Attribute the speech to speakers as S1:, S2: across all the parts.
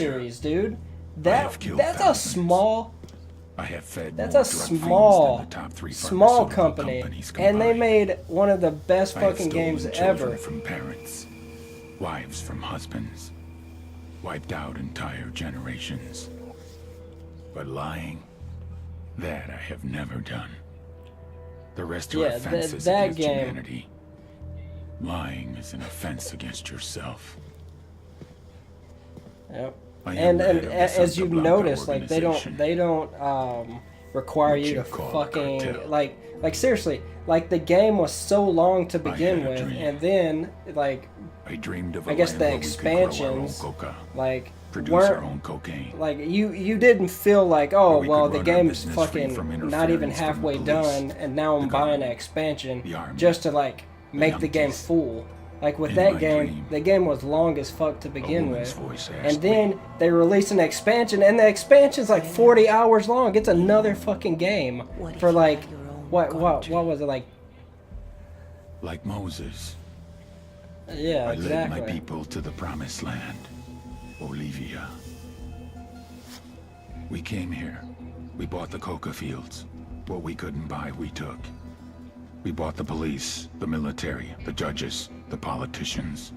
S1: series, dude. That's a small.
S2: I have fed
S1: That's
S2: more
S1: a
S2: drug
S1: small,
S2: fiends than the top 3
S1: small
S2: pharmaceutical
S1: company,
S2: companies
S1: and they
S2: combined.
S1: made one of the best
S2: I have
S1: fucking games
S2: stolen children
S1: ever.
S2: from parents, wives from husbands, wiped out entire generations. But lying, that I have never done. The rest are offenses
S1: that
S2: against
S1: game.
S2: humanity. Lying is an offense against yourself.
S1: Yep.
S2: I am
S1: And
S2: the head of the
S1: as
S2: Santa
S1: you've
S2: Blanca
S1: noticed, like they
S2: organization,
S1: don't require
S2: which
S1: you
S2: you
S1: to
S2: call a
S1: fucking
S2: cartel.
S1: like seriously, like the game was so long to begin
S2: had a
S1: with,
S2: dream.
S1: and then like
S2: I dreamed of
S1: I
S2: a
S1: guess
S2: land
S1: the
S2: where we could grow our own
S1: expansions
S2: coca,
S1: like
S2: produce our
S1: weren't
S2: own cocaine.
S1: like you didn't feel like, oh
S2: we
S1: well,
S2: could
S1: the
S2: run our
S1: game's
S2: business free
S1: fucking
S2: from
S1: not even
S2: interference from the
S1: halfway
S2: police,
S1: done, and now I'm
S2: the
S1: buying an
S2: government,
S1: expansion
S2: the army,
S1: just to like make the game
S2: Yankees.
S1: full. Like with
S2: In
S1: that
S2: my
S1: game,
S2: dream,
S1: the game was long as fuck to begin
S2: woman's
S1: with,
S2: voice
S1: and
S2: asked
S1: then
S2: me,
S1: they release an expansion, and the expansion's like 40 hours long. It's another fucking game
S3: What if
S1: for
S3: you
S1: like
S3: had your own
S1: what
S3: country?
S1: was it like?
S2: like Moses,
S1: Yeah,
S2: I led my
S1: exactly.
S2: people to the promised land, Bolivia. We came here. We bought the coca fields. What we couldn't buy, we took. We bought the police, the military, the judges, the politicians.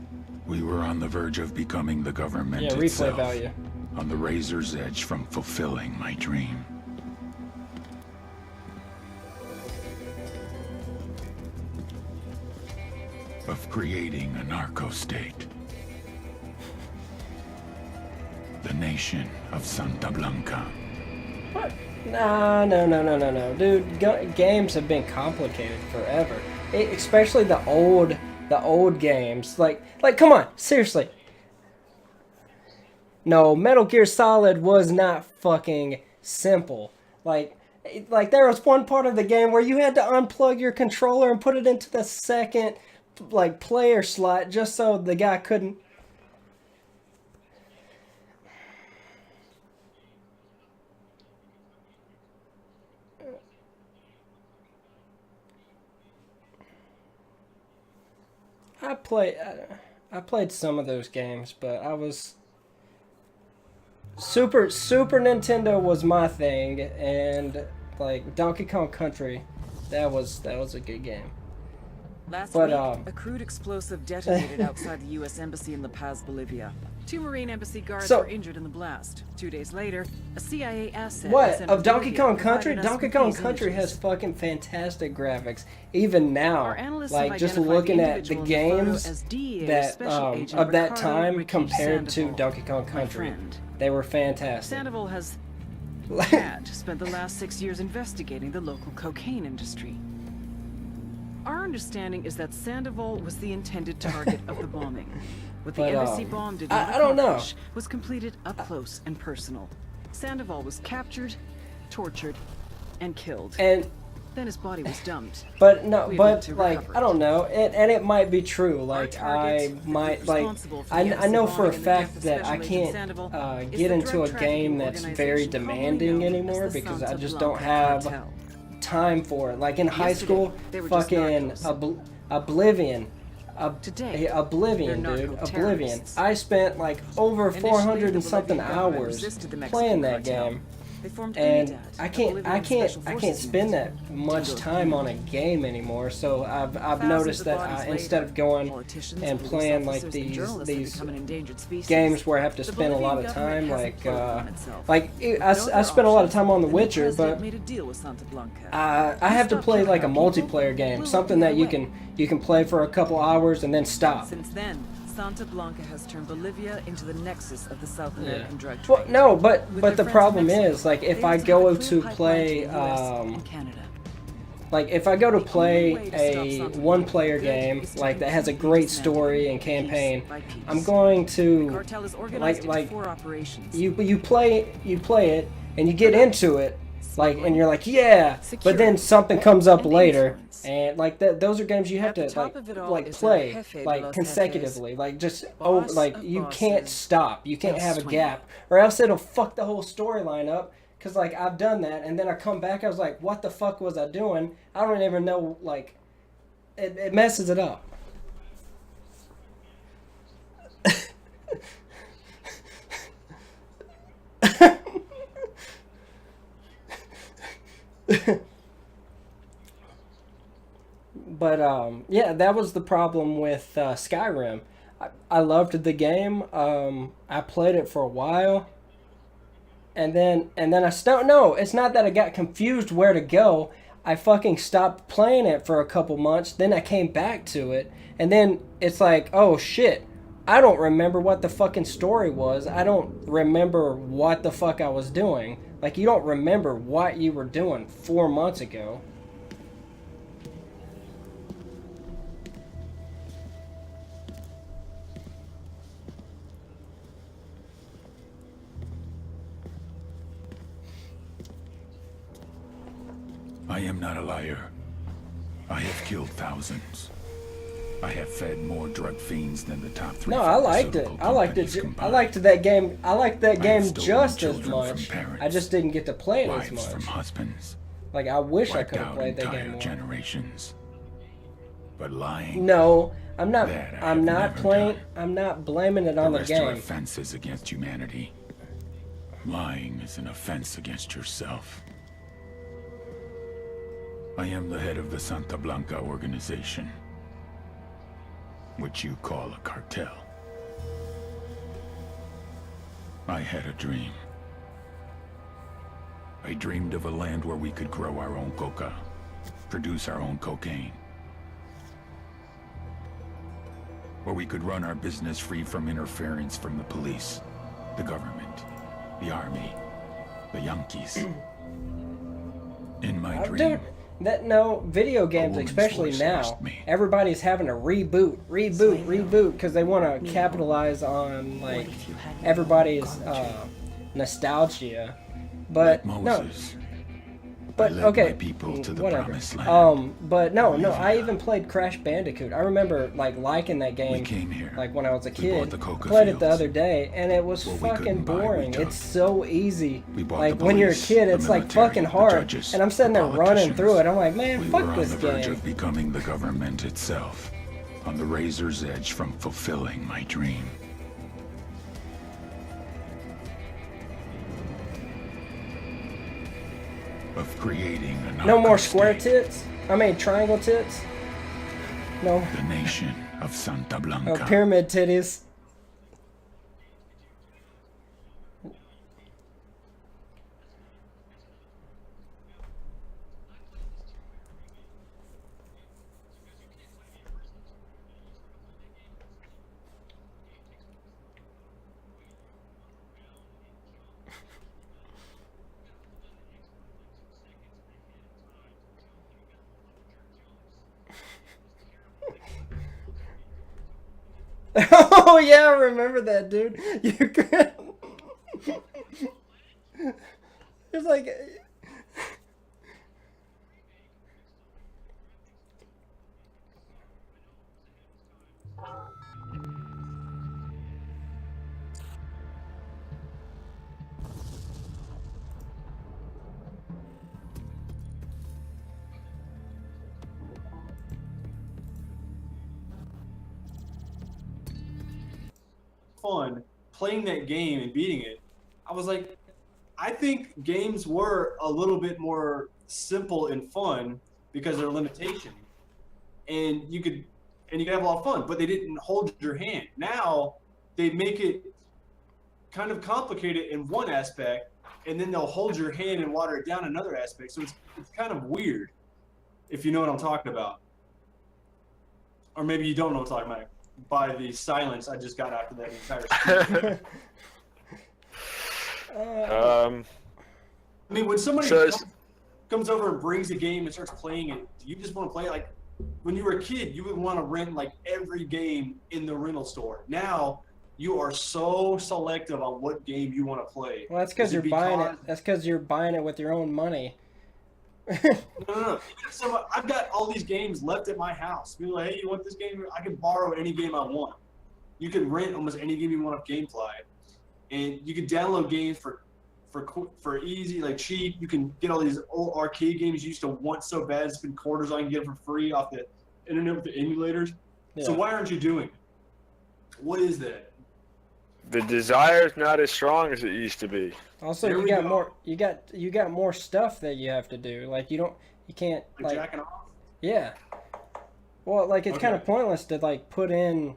S2: We were on the verge of becoming the government
S1: Yeah, replay
S2: itself.
S1: value.
S2: On the razor's edge from fulfilling my dream. Of creating a narco-state. The nation of Santa Blanca.
S1: What? No, dude. Games have been complicated forever. Especially the old games. Like, come on, seriously. No, Metal Gear Solid was not fucking simple. Like there was one part of the game where you had to unplug your controller and put it into the second, like, player slot just so the guy couldn't. I played some of those games, but I was Super Nintendo was my thing, and like Donkey Kong Country, that was a good game.
S4: Last
S1: But,
S4: week, a crude explosive detonated outside the U.S. Embassy in La Paz, Bolivia. 2 Marine Embassy guards
S1: So-
S4: were injured in the blast. 2 days later, a CIA asset was
S1: What
S4: sent
S1: of
S4: to
S1: Donkey
S4: Bolivia
S1: Kong
S4: that
S1: Country?
S4: provided us
S1: Donkey
S4: with
S1: Kong
S4: these
S1: Country
S4: images.
S1: has fucking fantastic graphics, even now.
S4: Our analysts
S1: Like
S4: have
S1: just
S4: identified
S1: looking
S4: the
S1: at the
S4: individual in the photo
S1: games
S4: as DEA
S1: that
S4: Special Agent
S1: of that
S4: Ricardo
S1: time
S4: Ricky
S1: compared to
S4: Sandoval,
S1: Donkey Kong
S4: my
S1: Country,
S4: friend.
S1: they were fantastic.
S4: Sandoval has spent the last 6 years investigating the local cocaine industry. Our understanding is that Sandoval was the intended target of the bombing. What the
S1: But,
S4: embassy bomb did not
S1: I don't know.
S4: accomplish was completed up close and personal. Sandoval was captured, tortured, and killed.
S1: And
S4: Then his body was dumped.
S1: but no,
S4: We'd
S1: but
S4: like to
S1: like
S4: recover
S1: I don't
S4: it.
S1: know, and it might be true. Like
S4: target,
S1: I might
S4: the
S1: like
S4: responsible for the
S1: I
S4: embassy
S1: know for a
S4: bombing and the death
S1: fact
S4: of
S1: that I
S4: Special Agent
S1: can't
S4: Sandoval is
S1: get
S4: the
S1: into
S4: drug
S1: a game
S4: trafficking
S1: that's very
S4: organization commonly
S1: demanding
S4: known as
S1: anymore
S4: the
S1: because I
S4: Santa
S1: just
S4: Blanca
S1: don't have
S4: Cartel.
S1: time for it. Like in high
S4: Yesterday,
S1: school,
S4: they were just
S1: fucking
S4: narcos.
S1: Oblivion.
S4: Today,
S1: Oblivion,
S4: they're
S1: dude.
S4: narco
S1: Oblivion.
S4: terrorists.
S1: I spent like over
S4: Initially,
S1: 400
S4: the
S1: and something
S4: Bolivian government
S1: hours
S4: resisted the Mexican
S1: playing that
S4: cartel.
S1: game.
S4: They formed
S1: And
S4: UNIDAD,
S1: I
S4: a
S1: can't
S4: Bolivian Special Forces
S1: spend
S4: unit.
S1: that much
S4: Tango
S1: time on a
S4: Community.
S1: game anymore. So I've
S4: Thousands
S1: noticed
S4: of
S1: that
S4: bodies
S1: instead
S4: later,
S1: of going
S4: politicians,
S1: and
S4: police
S1: playing like
S4: officers, and journalists have
S1: these
S4: become an endangered species.
S1: games where I have to
S4: The
S1: spend a lot
S4: Bolivian
S1: of time,
S4: government hasn't
S1: like
S4: closed on itself.
S1: I spent a lot of time on The
S4: And
S1: Witcher,
S4: president
S1: but
S4: made a deal with Santa Blanca.
S1: I have to
S4: Stop
S1: play like a
S4: kidnapping people,
S1: multiplayer game,
S4: we'll
S1: something
S4: look
S1: that
S4: the
S1: you
S4: other way.
S1: can play for a couple hours and then stop.
S4: Since then, Santa Blanca has turned Bolivia into the nexus of the South American drug trade.
S1: Well, no, but
S4: With
S1: the
S4: their friends in
S1: problem
S4: Mexico,
S1: is like if
S4: they
S1: I
S4: used to
S1: go
S4: have a clear
S1: to
S4: pipeline
S1: play
S4: to the US and Canada.
S1: like if I go to
S4: The only
S1: play
S4: way to stop
S1: a
S4: Santa
S1: one-player
S4: Blanca
S1: game
S4: is to
S1: like that has a
S4: completely
S1: great
S4: dismantle
S1: story
S4: it,
S1: and
S4: piece
S1: campaign,
S4: by piece.
S1: I'm going
S4: The
S1: to
S4: cartel is organized
S1: like
S4: into 4 operations.
S1: you play it and you get into it like and you're like yeah, but then
S4: Security,
S1: something comes up
S4: and
S1: later
S4: influence.
S1: and like those are games you have
S4: At the
S1: to
S4: top of it all
S1: like
S4: is
S1: play
S4: El Jefe de
S1: like
S4: los
S1: consecutively like just
S4: Boss
S1: like
S4: of
S1: you can't
S4: bosses,
S1: stop, you can't
S4: El
S1: have a
S4: Sueño.
S1: gap or else it'll fuck the whole storyline up. Cause like I've done that and then I come back I was like what the fuck was I doing? I don't even know, like it messes it up. But yeah, that was the problem with Skyrim. I loved the game. I played it for a while, and then I stopped. No, it's not that I got confused where to go. I fucking stopped playing it for a couple months. Then I came back to it, and then it's like, oh shit, I don't remember what the fucking story was. I don't remember what the fuck I was doing. Like, you don't remember what you were doing 4 months ago.
S2: I am not a liar. I have killed thousands. I have fed more drug fiends than the top three.
S1: No, I liked it. I liked it. I liked that game. I liked that game just as much. I just didn't get to play it as
S2: Wives from
S1: much.
S2: husbands.
S1: Like, I wish I
S2: Wiped
S1: could have
S2: out
S1: played that
S2: entire
S1: game more.
S2: generations. But lying.
S1: No, I'm not.
S2: That I
S1: I'm
S2: have
S1: not
S2: never
S1: playing.
S2: done.
S1: I'm not blaming it on the
S2: rest are
S1: game.
S2: offenses against humanity. Lying is an offense against yourself. I am the head of the Santa Blanca organization, which you call a cartel. I had a dream. I dreamed of a land where we could grow our own coca, produce our own cocaine. Where we could run our business free from interference from the police, the government, the army, the Yankees. In my dream,
S1: Dude, video games,
S2: woman's
S1: especially
S2: voice
S1: now,
S2: asked me.
S1: everybody's having to reboot, because they want to capitalize on like everybody's nostalgia. But
S2: like
S1: no,
S2: Moses,
S1: but
S2: led
S1: okay,
S2: my people to the
S1: whatever.
S2: promised land.
S1: But no, I even played Crash Bandicoot. I remember like liking that game.
S2: We came here.
S1: Like when I was a
S2: We
S1: kid.
S2: bought the coca
S1: Played it the
S2: fields.
S1: other day, and it was
S2: What we
S1: fucking
S2: couldn't buy, we
S1: boring.
S2: took.
S1: It's so easy.
S2: We bought
S1: Like
S2: the
S1: when you're a
S2: police,
S1: kid,
S2: the
S1: it's like
S2: military,
S1: fucking
S2: the
S1: hard.
S2: judges,
S1: And I'm sitting
S2: the
S1: there running through it.
S2: politicians.
S1: I'm like, man,
S2: We
S1: fuck
S2: were
S1: this
S2: on the verge
S1: game.
S2: of becoming the government itself, on the razor's edge from fulfilling my dream. Of creating a
S1: No more
S2: narco
S1: square
S2: state,
S1: tits. I mean triangle tits. No.
S2: the nation of Santa
S1: Oh,
S2: Blanca.
S1: pyramid titties. Oh yeah, I remember that, dude. You could. It's like.
S3: Fun playing that game and beating it. I was like, I think games were a little bit more simple and fun because of their limitation, and you could have a lot of fun, but they didn't hold your hand. Now they make it kind of complicated in one aspect, and then they'll hold your hand and water it down in another aspect. So it's kind of weird, if you know what I'm talking about, or maybe you don't know what I'm talking about. By the silence I just got after that entire speech. I mean, when somebody comes over and brings a game and starts playing it, do you just want to play it? Like when you were a kid, you would want to rent like every game in the rental store. Now you are so selective on what game you want to play.
S1: Well, that's because you're buying it. That's because you're buying it with your own money.
S3: No. I've got all these games left at my house. People are like, hey, you want this game? I can borrow any game I want. You can rent almost any game you want off GameFly, and you can download games for easy, like cheap. You can get all these old arcade games you used to want so bad, spend quarters on, and get them for free off the internet with the emulators.
S1: Yeah.
S3: So why aren't you doing it? What is that?
S5: The desire's not as strong as it used to be.
S1: Also,
S3: There
S1: you
S3: we
S1: got
S3: go.
S1: more. You got more stuff that you have to do. Like you can't
S3: Like
S1: like
S3: jacking off.
S1: yeah. Well, like it's kind of
S3: Okay.
S1: pointless to like put in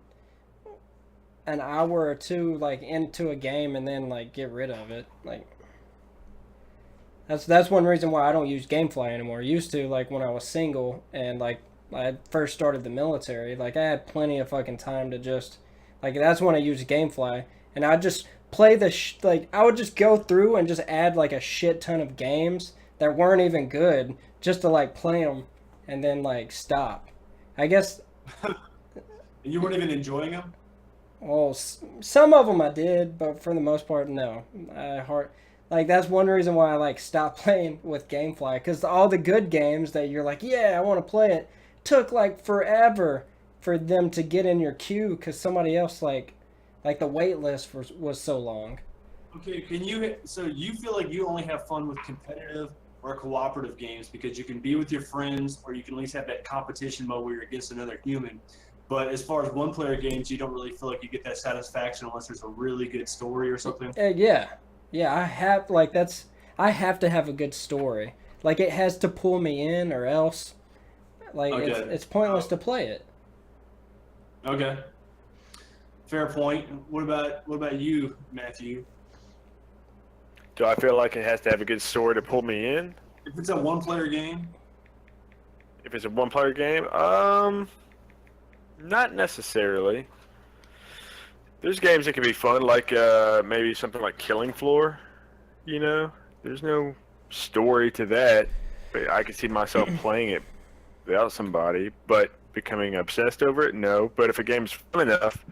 S1: an hour or two like into a game and then like get rid of it. Like that's one reason why I don't use GameFly anymore. I used to like when I was single and like I had first started the military. Like I had plenty of fucking time to just like that's when I used GameFly and I just play like I would just go through and just add like a shit ton of games that weren't even good just to like play them and then like stop. I guess
S3: And you weren't even enjoying them.
S1: well, some of them I did, but for the most part, no. Like that's one reason why I like stopped playing with GameFly because all the good games that you're like, yeah, I want to play it, took like forever for them to get in your queue because somebody else like the wait list was so long.
S3: Okay, so you feel like you only have fun with competitive or cooperative games because you can be with your friends or you can at least have that competition mode where you're against another human. But as far as one-player games, you don't really feel like you get that satisfaction unless there's a really good story or something.
S1: Yeah, I have to have a good story. Like it has to pull me in, or else, like
S3: Okay.
S1: it's pointless to play it.
S3: Okay, fair point. What about you, Matthew?
S5: Do I feel like it has to have a good story to pull me in?
S3: If it's a one-player game,
S5: If it's a one-player game, not necessarily. There's games that can be fun, like maybe something like Killing Floor. You know, there's no story to that, but I can see myself playing it without somebody. But becoming obsessed over it, no. But if a game's fun enough,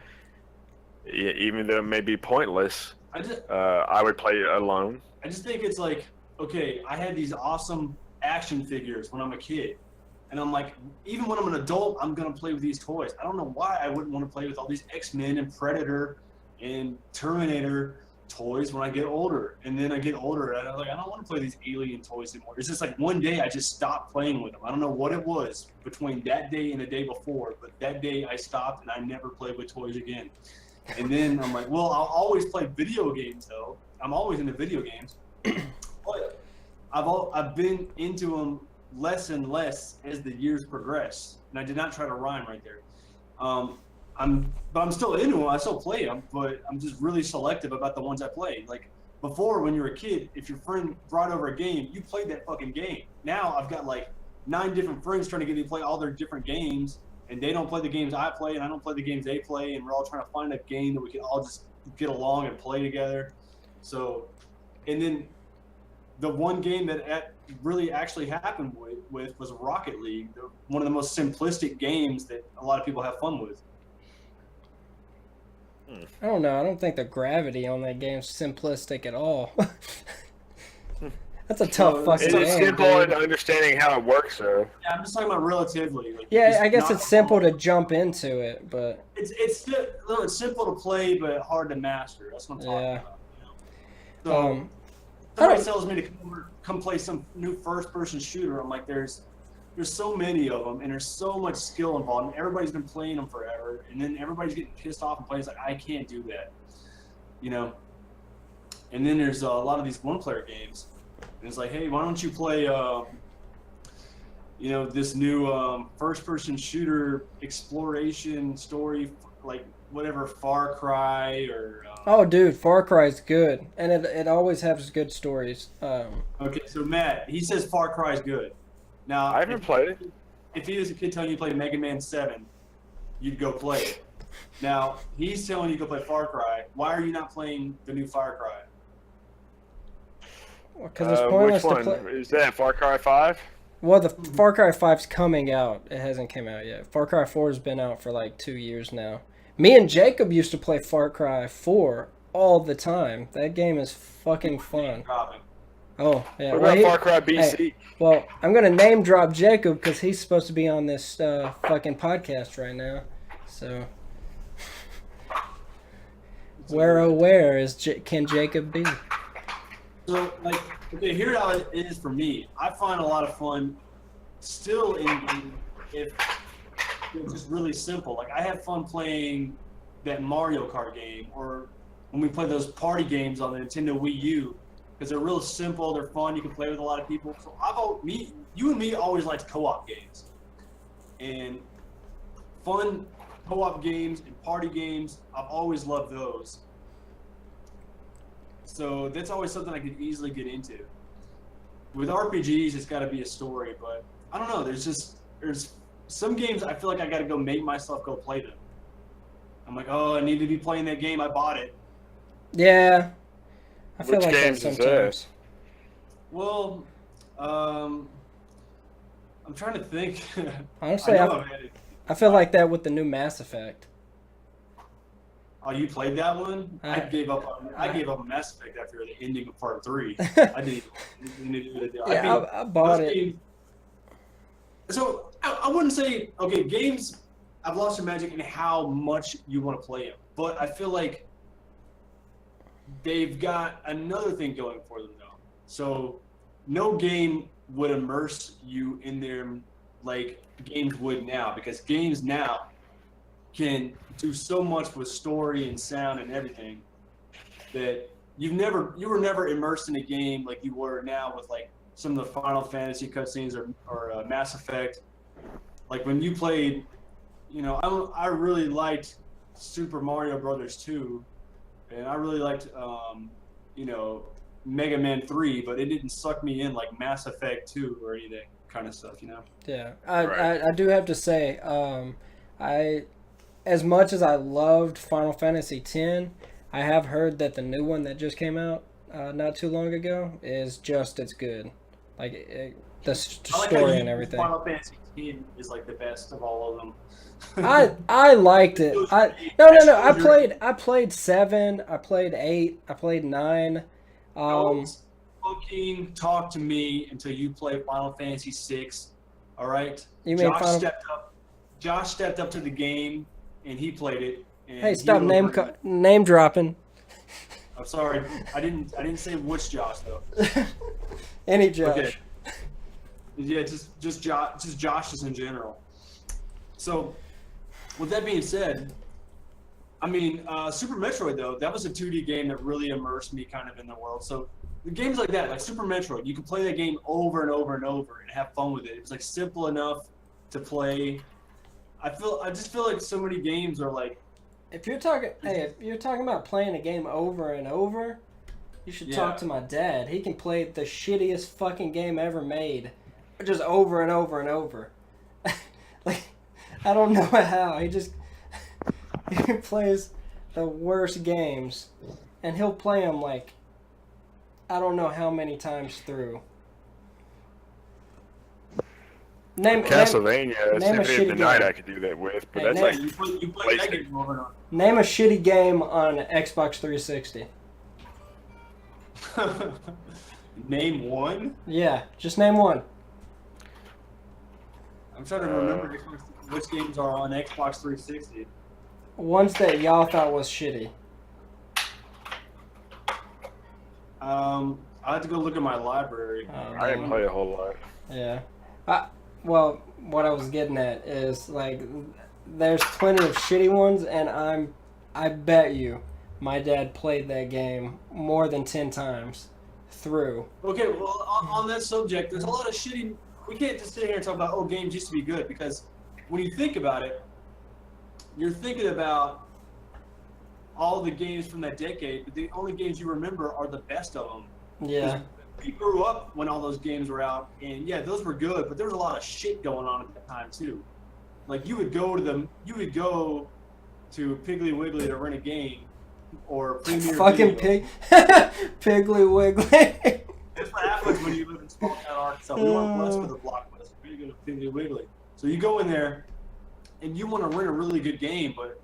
S5: even though it may be pointless, I would play it alone.
S3: I just think it's like, okay, I had these awesome action figures when I'm a kid. And I'm like, even when I'm an adult, I'm going to play with these toys. I don't know why I wouldn't want to play with all these X-Men and Predator and Terminator toys when I get older. And then I get older, and I'm like, I don't want to play these alien toys anymore. It's just like one day I just stopped playing with them. I don't know what it was between that day and the day before, but that day I stopped and I never played with toys again. And then I'm like, well, I'll always play video games, though. I'm always into video games. But I've been into them less and less as the years progress. And I did not try to rhyme right there. I'm still into them. I still play them, but I'm just really selective about the ones I play. Like before, when you were a kid, if your friend brought over a game, you played that fucking game. Now I've got like 9 different friends trying to get me to play all their different games, and they don't play the games I play, and I don't play the games they play, and we're all trying to find a game that we can all just get along and play together. So, and then the one game that really actually happened with was Rocket League, one of the most simplistic games that a lot of people have fun with.
S1: I don't know. I don't think the gravity on that game's simplistic at all. That's a tough
S3: Well,
S1: fucking
S5: It is
S1: game.
S5: simple
S1: Dude.
S5: in understanding how it works, though.
S3: Yeah, I'm just talking about relatively. Like,
S1: Yeah, I guess
S3: not-
S1: it's simple to jump into it, but
S3: it's simple to play, but hard to master. That's what I'm talking
S1: Yeah.
S3: about. You know? So
S1: I
S3: somebody
S1: don't-
S3: tells me to come play some new first-person shooter. I'm like, there's so many of them, and there's so much skill involved. And everybody's been playing them forever, and then everybody's getting pissed off and playing. It's like, I can't do that, you know. And then there's a lot of these one-player games, and it's like, hey, why don't you play, this new first-person shooter exploration story, like whatever, Far Cry or.
S1: oh, dude, Far Cry's good, and it always has good stories.
S3: Okay, so Matt, he says Far Cry's good. Now,
S5: I haven't played it.
S3: If he was a kid telling you to play Mega Man 7, you'd go play it. Now, he's telling you to go play Far Cry. Why are you not playing the new Far Cry?
S1: Because it's pointless
S5: Which
S1: to
S5: one?
S1: play.
S5: Is that Far Cry 5?
S1: Well, the Far Cry 5's coming out. It hasn't came out yet. Far Cry 4 has been out for like 2 years now. Me and Jacob used to play Far Cry 4 all the time. That game is fucking fun.
S3: Dropping.
S1: Oh, yeah.
S5: What
S1: well,
S5: about
S1: he-
S5: Far Cry BC?
S1: hey, well, I'm going to name drop Jacob because he's supposed to be on this fucking podcast right now. So, where oh where can Jacob be?
S3: So, like, okay, here's how it is for me. I find a lot of fun still in game if it's just really simple. Like, I have fun playing that Mario Kart game or when we play those party games on the Nintendo Wii U, because they're real simple, they're fun, you can play with a lot of people. So you and me always liked co-op games, and fun co-op games and party games. I've always loved those. So that's always something I could easily get into. With RPGs, it's got to be a story, but I don't know. There's some games I feel like I got to go make myself go play them. I'm like, oh, I need to be playing that game. I bought it.
S1: Yeah, I feel
S5: Which
S1: like that
S5: games is that?
S1: sometimes.
S3: Well, I'm trying to think.
S1: Honestly,
S3: I know I've had it.
S1: I feel like that with the new Mass Effect.
S3: Oh, you played that one? I gave up on Mass Effect after the ending of Part 3. I didn't do it.
S1: Yeah, I bought it.
S3: Games, so I wouldn't say, okay, games, I've lost their magic in how much you want to play them. But I feel like they've got another thing going for them, though. So no game would immerse you in them like games would now, because games now can do so much with story and sound and everything that you were never immersed in a game like you were now with like some of the Final Fantasy cutscenes or Mass Effect. Like when you played, I really liked Super Mario Brothers 2, and I really liked Mega Man 3, but it didn't suck me in like Mass Effect 2 or anything kind of stuff,
S1: Yeah,
S5: Right.
S1: I do have to say, as much as I loved Final Fantasy X, I have heard that the new one that just came out not too long ago is just as good. Like the
S3: I like how
S1: story and everything.
S3: Final Fantasy X is like the best of all of them.
S1: I liked it. No. I played 7. I played 8. I played 9.
S3: Don't fucking talk to me until you play Final Fantasy VI. All right.
S1: You mean
S3: Josh stepped up to the game and he played it. And
S1: Hey,
S3: he
S1: stop
S3: wrote
S1: name dropping.
S3: I'm sorry. I didn't say which Josh though.
S1: Any Josh.
S3: Okay. Yeah, just Josh just in general. So, with that being said, I mean, Super Metroid though, that was a 2D game that really immersed me kind of in the world. So, the games like that, like Super Metroid, you can play that game over and over and over and have fun with it. It's like simple enough to play. I just feel like so many games are like.
S1: If you're talking about playing a game over and over, you should talk
S3: Yeah.
S1: to my dad. He can play the shittiest fucking game ever made, just over and over and over. Like, I don't know how. He plays the worst games, and he'll play them like, I don't know how many times through.
S5: Castlevania,
S1: name a
S5: Symphony of the
S1: shitty
S5: Night
S1: game.
S5: I could do that with, but
S1: Hey,
S5: that's
S1: name-
S5: like
S3: You play that game over and
S1: Name a shitty game on Xbox 360.
S3: over. Name one.
S1: Yeah, just name one.
S3: I'm trying to remember which games are on Xbox 360.
S1: Ones that y'all thought was shitty.
S3: I have to go look at my library.
S5: I didn't play a whole lot.
S1: Yeah. Well, what I was getting at is like, there's plenty of shitty ones, and I bet you, my dad played that game more than 10 times through.
S3: Okay, well, on that subject, there's a lot of shitty. We can't just sit here and talk about games used to be good, because when you think about it, you're thinking about all the games from that decade, but the only games you remember are the best of them.
S1: Yeah.
S3: We grew up when all those games were out, and yeah, those were good, but there was a lot of shit going on at that time too. Like you would go to Piggly Wiggly to rent a game, or Premier
S1: Fucking
S3: Video.
S1: Piggly Wiggly.
S3: That's what happens when you live in small town Arkansas. We weren't blessed with a blockbuster. We go to Piggly Wiggly. So you go in there, and you want to rent a really good game, but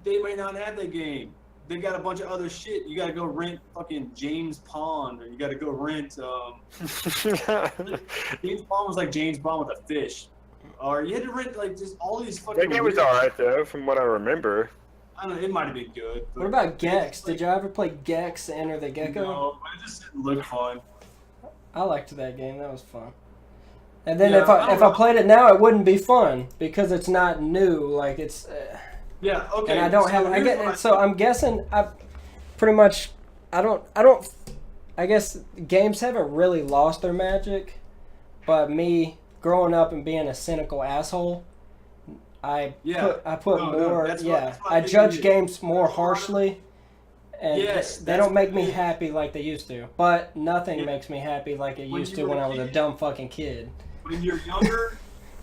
S3: they may not have that game. They got a bunch of other shit. You got to go rent fucking James Pond, or you got to go rent. James Bond was like James Bond with a fish, or you had to rent like just all these fucking.
S5: That game was
S3: weird-
S5: alright though, from what I remember.
S3: I don't know. It might have been good. But
S1: What about Gex? Did y'all ever play Gex Enter the Gecko?
S3: No, but it just didn't look fun.
S1: I liked that game. That was fun. And then
S3: Yeah,
S1: if
S3: I don't
S1: I
S3: know.
S1: played it now, it wouldn't be fun because it's not new. Like it's.
S3: Yeah. Okay.
S1: And I don't
S3: so
S1: have. I
S3: here's
S1: get.
S3: what
S1: So I'm guessing. pretty much. I guess games haven't really lost their magic, but me growing up and being a cynical asshole, I put
S3: No,
S1: more.
S3: that's
S1: Yeah,
S3: what
S1: I
S3: think
S1: judge
S3: you-
S1: games more harshly, and
S3: Yes,
S1: they
S3: that's
S1: don't make
S3: what
S1: me
S3: it is.
S1: happy like they used to. But nothing
S3: Yeah.
S1: makes me happy like it
S3: When
S1: used
S3: you
S1: to
S3: were
S1: when
S3: a
S1: I was a
S3: kid.
S1: dumb fucking kid.
S3: When you're younger,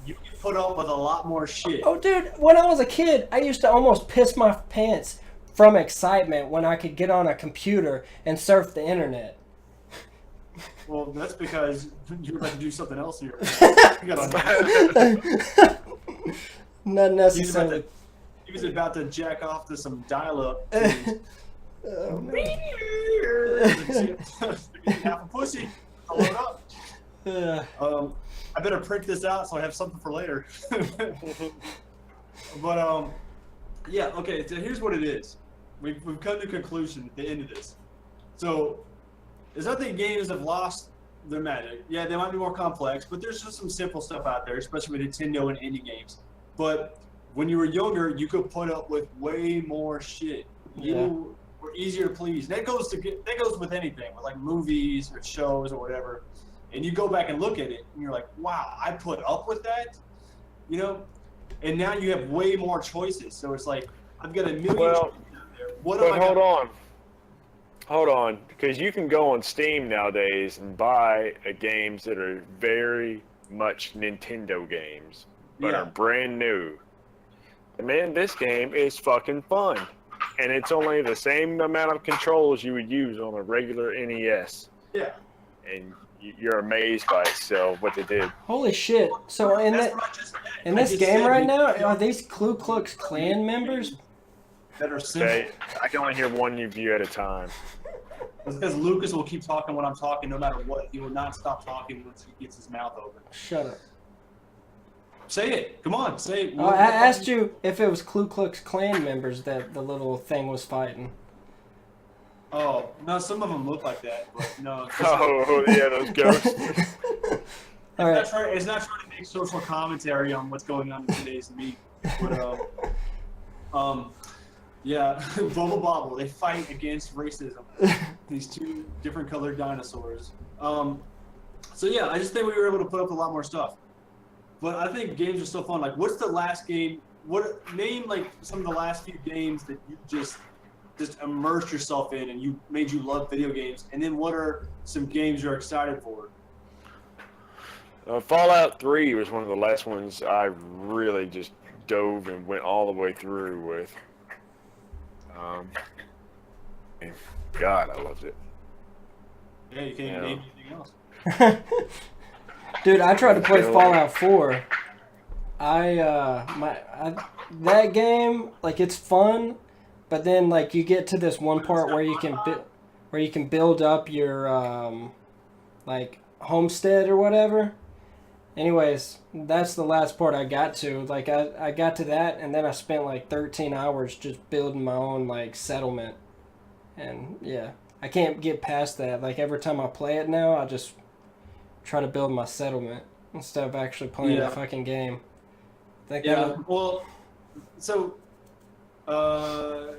S3: you can put up with a lot more shit.
S1: Oh, dude, when I was a kid, I used to almost piss my pants from excitement when I could get on a computer and surf the internet.
S3: Well, that's because you're about to do something else here. You got
S1: Not
S3: He
S1: necessarily.
S3: was about to jack off to some dial-up.
S1: Oh,
S3: Half a pussy. I'll load up.
S1: no.
S3: I better print this out so I have something for later. But yeah. Okay. So here's what it is. We've come to a conclusion at the end of this. So it's not that games have lost their magic. Yeah, they might be more complex, but there's just some simple stuff out there, especially with Nintendo and indie games. But when you were younger, you could put up with way more shit. You were easier to please. That goes with anything, with like movies or shows or whatever. And you go back and look at it, and you're like, "Wow, I put up with that," you know. And now you have way more choices. So it's like I've got a million
S5: Well,
S3: choices out there. What
S5: But
S3: am I
S5: hold on, because you can go on Steam nowadays and buy games that are very much Nintendo games, but
S3: Yeah.
S5: are brand new. And man, this game is fucking fun, and it's only the same amount of controls you would use on a regular NES,
S3: Yeah.
S5: and you're amazed by itself what they did.
S1: Holy shit! So
S3: That's what I just said.
S1: in
S3: I
S1: this
S3: just
S1: game
S3: said
S1: right
S3: we-
S1: now, are these Ku Klux Klan members?
S3: that are simple.
S5: Okay, I can only hear one of you at a time.
S3: It's because Lucas will keep talking when I'm talking, no matter what. He will not stop talking once he gets his mouth open.
S1: Shut up.
S3: Say it. Come on, say it.
S1: Oh, I asked you if it was Ku Klux Klan members that the little thing was fighting.
S3: Oh, no, some of them look like that, but no. It's,
S5: Oh yeah, those ghosts.
S1: All right.
S3: it's not trying to make social commentary on what's going on in today's meet. But, yeah, Bubble Bobble, they fight against racism. These two different colored dinosaurs. So yeah, I just think we were able to put up a lot more stuff. But I think games are still fun. Like, what's the last game? Name like some of the last few games that you just immersed yourself in and you made you love video games. And then what are some games you're excited for?
S5: Fallout 3 was one of the last ones I really just dove and went all the way through with. And God, I loved it.
S3: Yeah, you can't
S5: Yeah.
S3: name anything else.
S1: Dude, I tried to play Fallout 4. That game, like, it's fun, but then like you get to this one part where you can build up your like homestead or whatever. Anyways, that's the last part I got to. Like I got to that, and then I spent like 13 hours just building my own like settlement. And yeah, I can't get past that. Like every time I play it now, I just try to build my settlement instead of actually playing the fucking game. Think
S3: Yeah. Well, so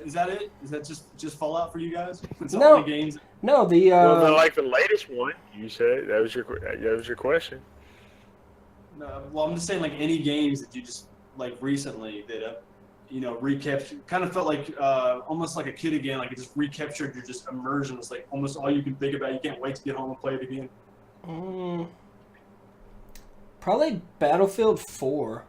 S3: is that it? Is that just Fallout for you guys? It's the
S1: No.
S3: only games.
S1: No, the
S5: Well, like the latest one, you said that was your question.
S3: No, well, I'm just saying like any games that you just like recently that recaptured. Kind of felt like almost like a kid again. Like it just recaptured your just immersion. It's like almost all you can think about. You can't wait to get home and play it again.
S1: Probably Battlefield 4.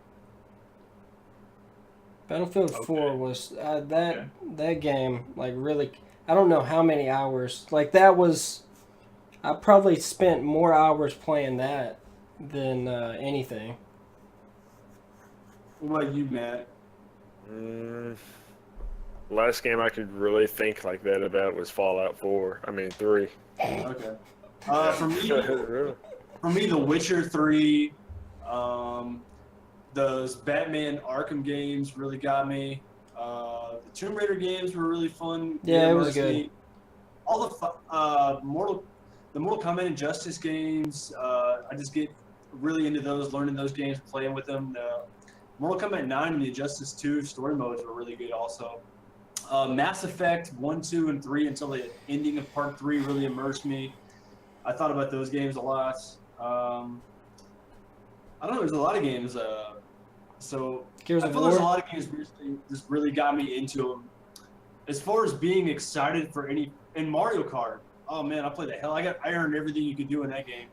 S1: Battlefield 4 was that game like really. I don't know how many hours. Like that was. I probably spent more hours playing that than anything.
S3: What about you, Matt?
S5: Last game I could really think like that about was Fallout 4. I mean 3.
S3: Okay. For me,
S5: Really?
S3: The Witcher 3, those Batman Arkham games really got me. The Tomb Raider games were really fun.
S1: Yeah,
S3: They
S1: it was
S3: immersed
S1: good.
S3: me. All the Mortal Kombat and Justice games, I just get really into those, learning those games, playing with them. The Mortal Kombat 9 and the Injustice 2 story modes were really good also. Mass Effect 1, 2, and 3 until the ending of Part 3 really immersed me. I thought about those games a lot. I don't know. There's a lot of games. So
S1: Gears
S3: I
S1: of
S3: feel there's a
S1: War.
S3: lot of games recently just really got me into them. As far as being excited for any in Mario Kart, oh man, I played the hell. I earned everything you could do in that game,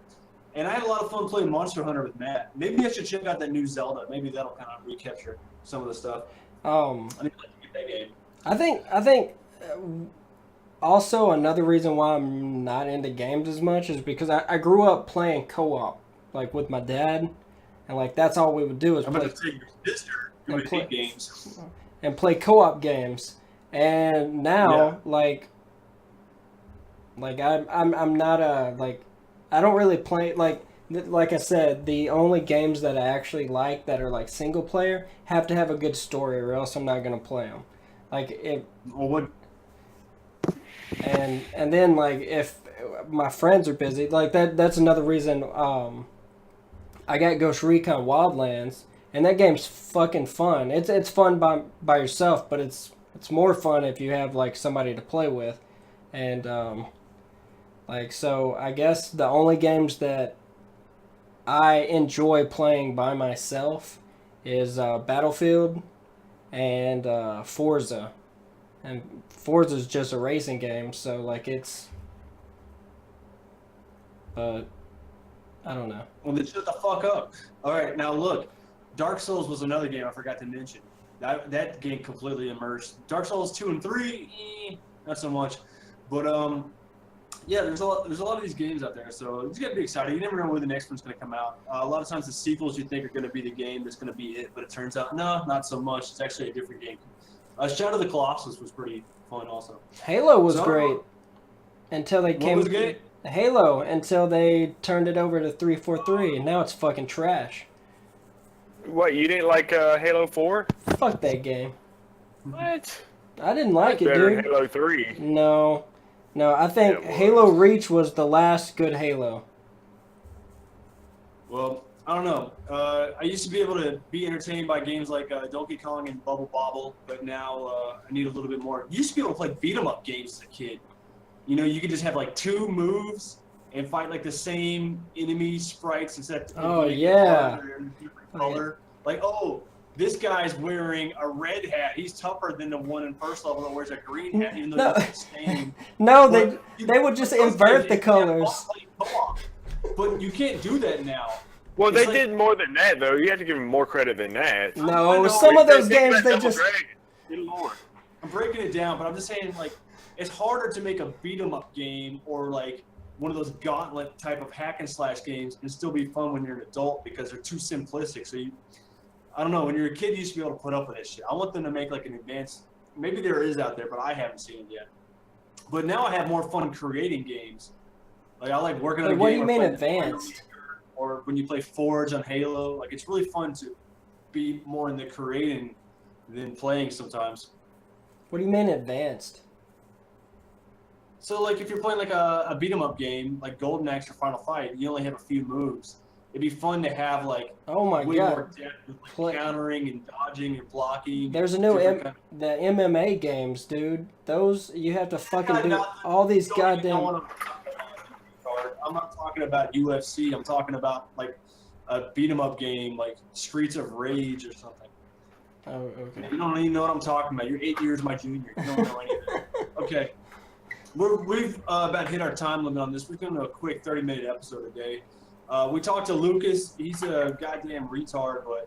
S3: and I had a lot of fun playing Monster Hunter with Matt. Maybe I should check out that new Zelda. Maybe that'll kind of recapture some of the stuff. I need to get that game.
S1: I think also another reason why I'm not into games as much is because I grew up playing co-op, like with my dad, and like that's all we would do is
S3: I'm
S1: play
S3: going to take your sister to
S1: and
S3: indie games.
S1: and play co-op games. And now, like I'm not a like I don't really play like I said, the only games that I actually like that are like single player have to have a good story, or else I'm not gonna play them. Like if
S3: Well, what?
S1: and then like if my friends are busy, like that's another reason. I got Ghost Recon Wildlands, and that game's fucking fun. It's fun by yourself, but it's more fun if you have like somebody to play with, and like so I guess the only games that I enjoy playing by myself is Battlefield and Forza, and Forza's just a racing game, so like it's, but I don't know.
S3: Well, then shut the fuck up. All right, now look, Dark Souls was another game I forgot to mention. That game completely immersed. Dark Souls 2 and 3, not so much. But yeah, there's a lot of these games out there, so it's gonna be exciting. You never know where the next one's gonna come out. A lot of times the sequels you think are gonna be the game that's gonna be it, but it turns out no, not so much. It's actually a different game. Shadow of the Colossus was pretty fun also.
S1: Halo was
S3: So-
S1: great until they
S3: What
S1: came.
S3: was good?
S1: Halo until they turned it over to 343, and now it's fucking trash.
S5: What, you didn't like Halo 4?
S1: Fuck that game.
S5: What?
S1: I didn't like it,
S5: Better
S1: dude.
S5: than Halo 3.
S1: No, I think
S5: Yeah, it was.
S1: Halo Reach was the last good Halo.
S3: Well, I don't know. I used to be able to be entertained by games like Donkey Kong and Bubble Bobble, but now I need a little bit more. You used to be able to play beat 'em up games as a kid. You know, you could just have like 2 moves and fight like the same enemy sprites instead of
S1: Oh,
S3: make it
S1: yeah.
S3: harder and a different color. Like, oh, this guy's wearing a red hat. He's tougher than the one in first level that wears a green hat, even though
S1: No.
S3: he's staying.
S1: No,
S3: But
S1: they would just
S3: those
S1: invert
S3: games,
S1: the
S3: you can't
S1: colors.
S3: play co-op. But you can't do that now.
S5: Well,
S3: It's
S5: they
S3: like-
S5: did more than that, though. You have to give them more credit than that.
S3: I
S1: No,
S3: know,
S1: some of those
S5: Think
S1: games
S5: about
S1: they
S5: Double
S1: just.
S5: Dragon. Good lord.
S3: I'm breaking it down, but I'm just saying, like, it's harder to make a beat 'em up game or like one of those gauntlet type of hack and slash games and still be fun when you're an adult because they're too simplistic. So I don't know, when you're a kid, you used to be able to put up with this shit. I want them to make like an advanced, maybe there is out there, but I haven't seen it yet. But now I have more fun creating games. Like I like working on a
S1: Wait,
S3: game.
S1: what do you
S3: or
S1: mean
S3: playing
S1: advanced?
S3: Or when you play Forge on Halo, like it's really fun to be more in the creating than playing sometimes.
S1: What do you mean advanced?
S3: So, like, if you're playing like a beat 'em up game, like Golden Axe or Final Fight, you only have a few moves. It'd be fun to have like
S1: Oh my
S3: way
S1: god.
S3: more depth with like
S1: Play-
S3: countering and dodging and blocking.
S1: There's a new
S3: different kind
S1: the MMA games, dude. Those you have to fucking
S3: Yeah,
S1: do
S3: no,
S1: all these
S3: Don't even know
S1: goddamn.
S3: what I'm talking about. I'm not talking about UFC. I'm talking about like a beat 'em up game, like Streets of Rage or something.
S1: Oh, okay.
S3: You don't even know what I'm talking about. You're 8 years my junior. You don't know anything. Okay. We've about hit our time limit on this. We're going to do a quick 30-minute episode a day. We talked to Lucas. He's a goddamn retard, but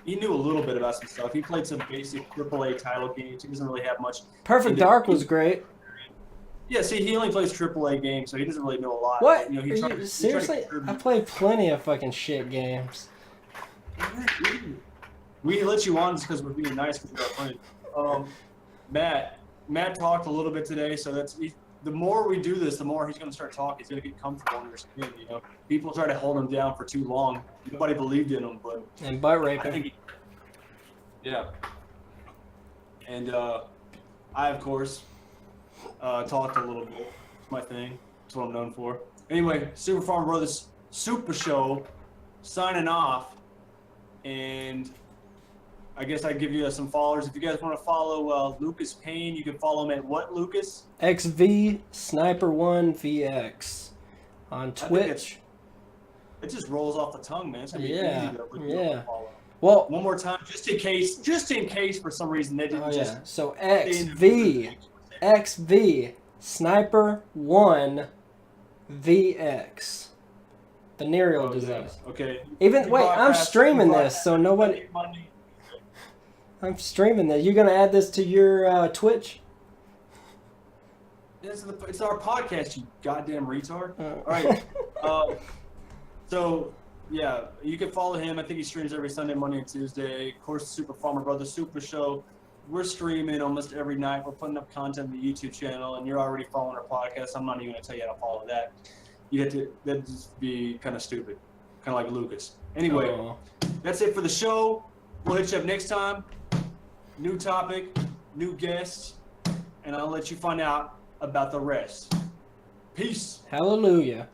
S3: he knew a little bit about some stuff. He played some basic AAA title games. He doesn't really have much.
S1: Perfect Dark was great.
S3: Yeah, see, he only plays AAA games, so he doesn't really know a lot.
S1: What?
S3: You know, he
S1: Are
S3: tried-
S1: you-
S3: he tried to
S1: seriously?
S3: contribute.
S1: I played plenty of fucking shit games.
S3: We let you on just because we're being nice because you're our friend. Matt talked a little bit today, so the more we do this, the more he's going to start talking. He's going to get comfortable in your skin. You know, people try to hold him down for too long. Nobody believed in him, but
S1: And butt
S3: I
S1: raping.
S3: think yeah. And I, of course, talked a little bit. It's my thing. That's what I'm known for. Anyway, Super Farm Brothers Super Show signing off. And I guess I give you some followers. If you guys want to follow Lucas Payne, you can follow him at what, Lucas?
S1: XV Sniper 1 VX on Twitch.
S3: It just rolls off the tongue, man. It's gonna be
S1: Yeah,
S3: easy to look you up
S1: yeah.
S3: and follow.
S1: Well,
S3: One more time, just in case for some reason they didn't
S1: oh
S3: just.
S1: yeah. So
S3: XV.
S1: XV Sniper 1 VX. Venereal disease.
S3: Okay.
S1: Even
S3: You
S1: wait, I'm
S3: broadcast-
S1: streaming
S3: you
S1: this, so nobody.
S3: Monday.
S1: I'm streaming this. You gonna add this to your Twitch?
S3: It's our podcast, you goddamn retard.
S1: Oh.
S3: All right. So, yeah, you can follow him. I think he streams every Sunday, Monday, and Tuesday. Of course, Super Farmer Brothers Super Show. We're streaming almost every night. We're putting up content on the YouTube channel, and you're already following our podcast. I'm not even going to tell you how to follow that. You have to. That'd just be kind of stupid, kind of like Lucas. Anyway,
S1: Oh.
S3: that's it for the show. We'll hit you up next time. New topic, new guests, and I'll let you find out about the rest. Peace.
S1: Hallelujah.